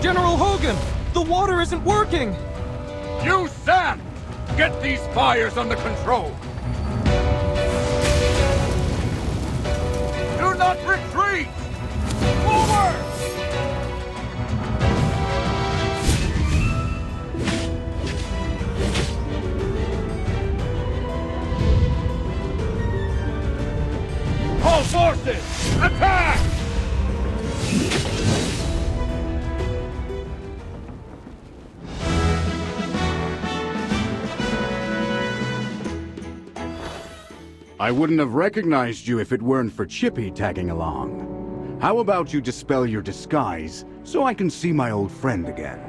General Hogan! The water isn't working! You, Sam! Get these fires under control! Do not retreat! Forward! All forces, attack! I wouldn't have recognized you if it weren't for Chippy tagging along. How about you dispel your disguise so I can see my old friend again?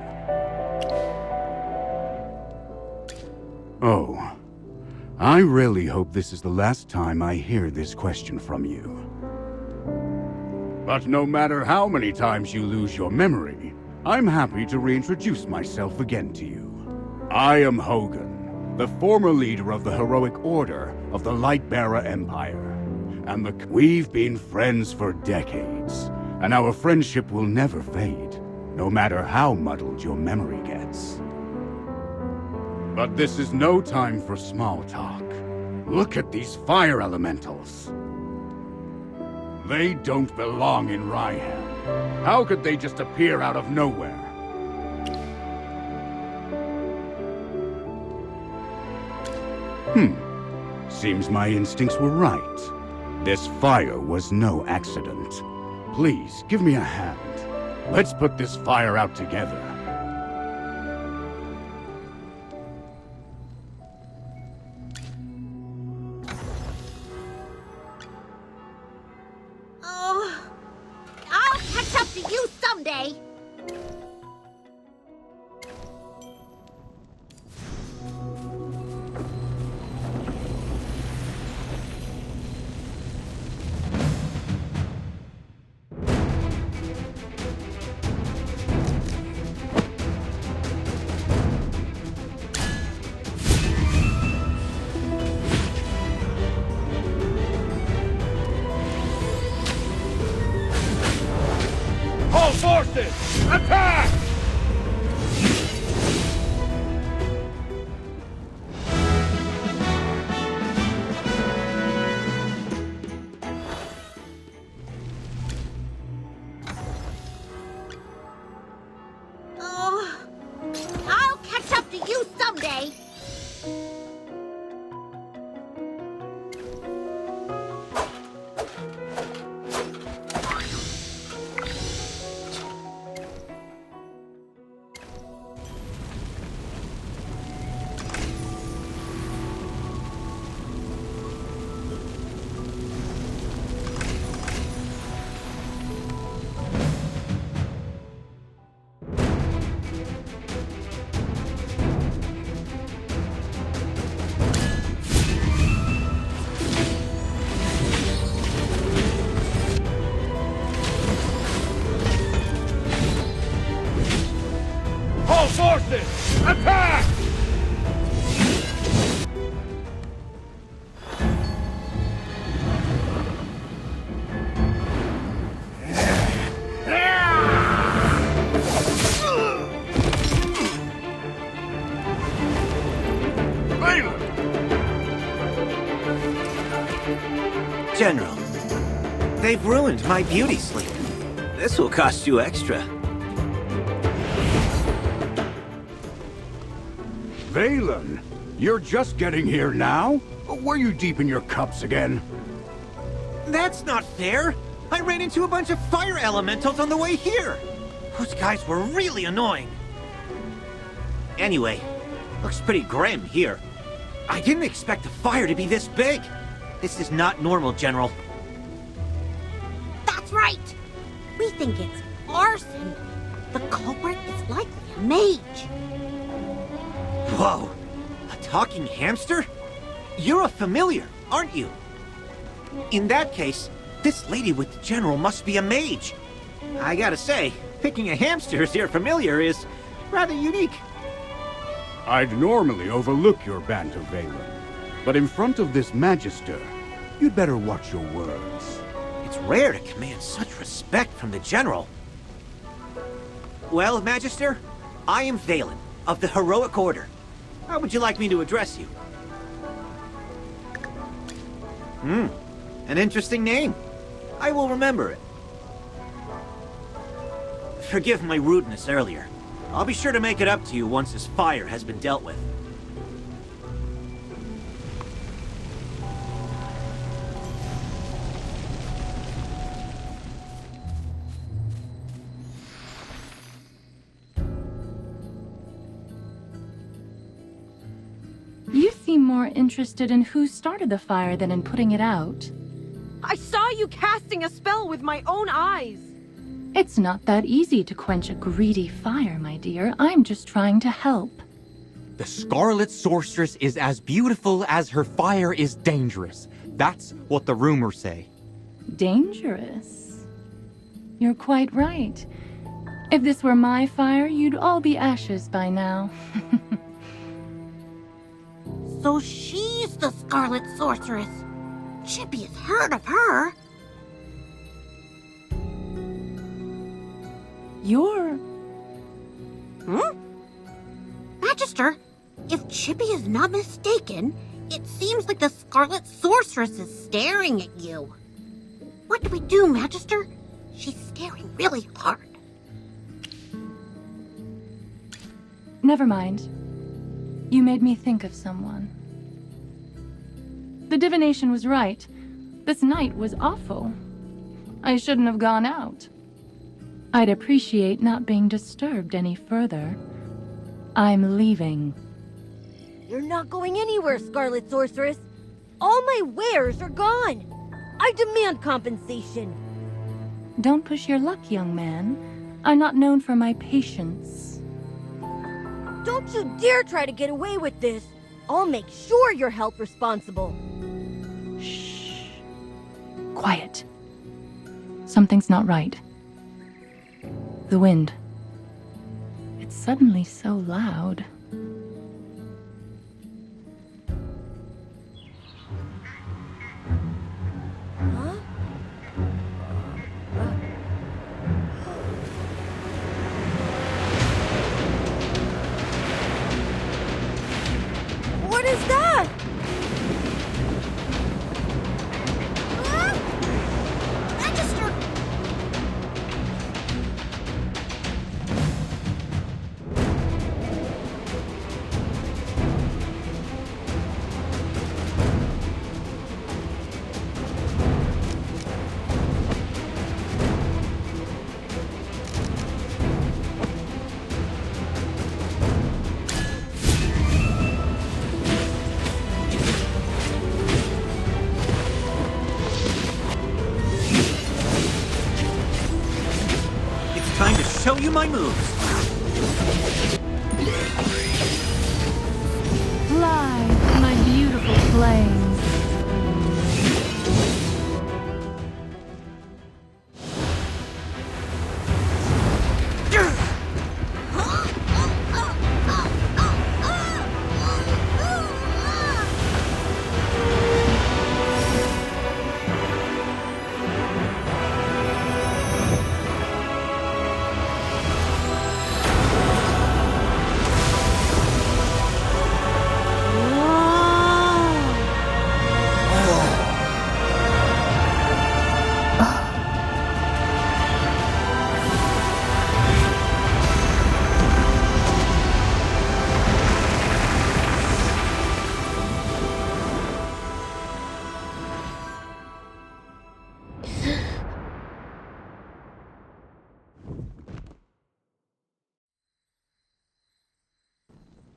Oh, I really hope this is the last time I hear this question from you. But no matter how many times you lose your memory, I'm happy to reintroduce myself again to you. I am Hogan, the former leader of the heroic order of the Lightbearer Empire. And we've been friends for decades, and our friendship will never fade, no matter how muddled your memory gets. But this is no time for small talk. Look at these fire elementals. They don't belong in Rhyham. How could they just appear out of nowhere? Seems my instincts were right. This fire was no accident. Please, give me a hand. Let's put this fire out together. Oh, I'll catch up to you someday. All forces, attack! Oh, I'll catch up to you someday. All forces, attack! Valen! General, they've ruined my beauty sleep. This will cost you extra. Valen, you're just getting here now? Were you deep in your cups again? That's not fair! I ran into a bunch of fire elementals on the way here! Those guys were really annoying. Anyway, looks pretty grim here. I didn't expect the fire to be this big. This is not normal, General. That's right. We think it's arson. The culprit is likely a mage. Whoa! A talking hamster? You're a familiar, aren't you? In that case, this lady with the General must be a mage. I gotta say, picking a hamster as your familiar is rather unique. I'd normally overlook your banter, Valen. But in front of this Magister, you'd better watch your words. It's rare to command such respect from the General. Well, Magister, I am Valen, of the Heroic Order. How would you like me to address you? An interesting name. I will remember it. Forgive my rudeness earlier. I'll be sure to make it up to you once this fire has been dealt with. You seem more interested in who started the fire than in putting it out. I saw you casting a spell with my own eyes. It's not that easy to quench a greedy fire, my dear. I'm just trying to help. The Scarlet Sorceress is as beautiful as her fire is dangerous. That's what the rumors say. Dangerous? You're quite right. If this were my fire, you'd all be ashes by now. So she's the Scarlet Sorceress. Chippy has heard of her. You're... Magister, if Chippy is not mistaken, it seems like the Scarlet Sorceress is staring at you. What do we do, Magister? She's staring really hard. Never mind. You made me think of someone. The divination was right. This night was awful. I shouldn't have gone out. I'd appreciate not being disturbed any further. I'm leaving. You're not going anywhere, Scarlet Sorceress. All my wares are gone. I demand compensation. Don't push your luck, young man. I'm not known for my patience. Don't you dare try to get away with this. I'll make sure you're held responsible. Shh. Quiet. Something's not right. The wind. It's suddenly so loud. Huh? What is that? Magister! Time to show you my moves. Fly, my beautiful flames.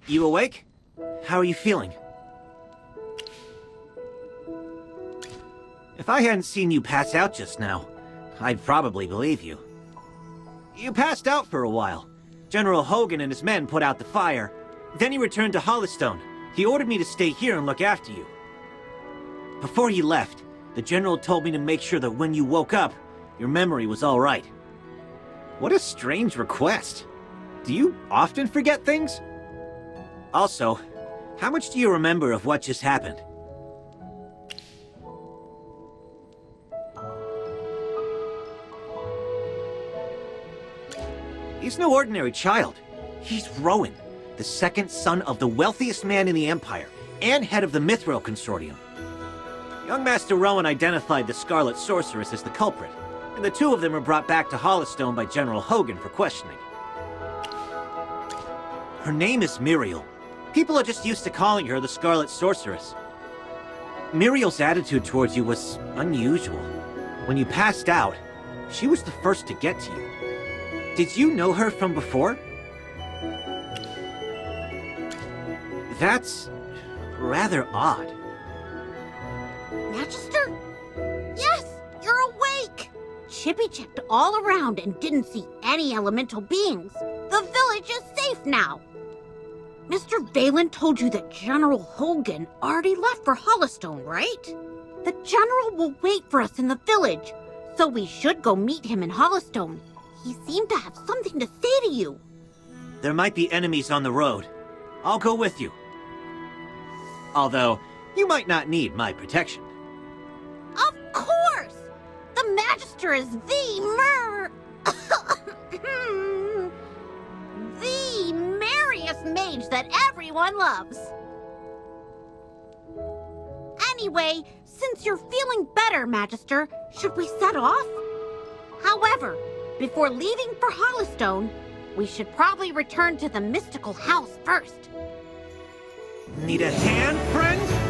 You awake? How are you feeling? If I hadn't seen you pass out just now, I'd probably believe you. You passed out for a while. General Hogan and his men put out the fire. Then he returned to Hollystone. He ordered me to stay here and look after you. Before he left, the General told me to make sure that when you woke up, your memory was all right. What a strange request. Do you often forget things? Also, how much do you remember of what just happened? He's no ordinary child. He's Rowan, the second son of the wealthiest man in the Empire, and head of the Mithril Consortium. Young Master Rowan identified the Scarlet Sorceress as the culprit, and the two of them were brought back to Hollowstone by General Hogan for questioning. Her name is Muriel. People are just used to calling her the Scarlet Sorceress. Muriel's attitude towards you was unusual. When you passed out, she was the first to get to you. Did you know her from before? That's rather odd. Magister? Yes, you're awake! Chippy checked all around and didn't see any elemental beings. The village is safe now. Mr. Valen told you that General Hogan already left for Hollowstone, right? The General will wait for us in the village, so we should go meet him in Hollowstone. He seemed to have something to say to you. There might be enemies on the road. I'll go with you. Although, you might not need my protection. Of course! The Magister is the the merriest mage that everyone loves. Anyway, since you're feeling better, Magister, should we set off? However, before leaving for Hollowstone, we should probably return to the mystical house first. Need a hand, friend?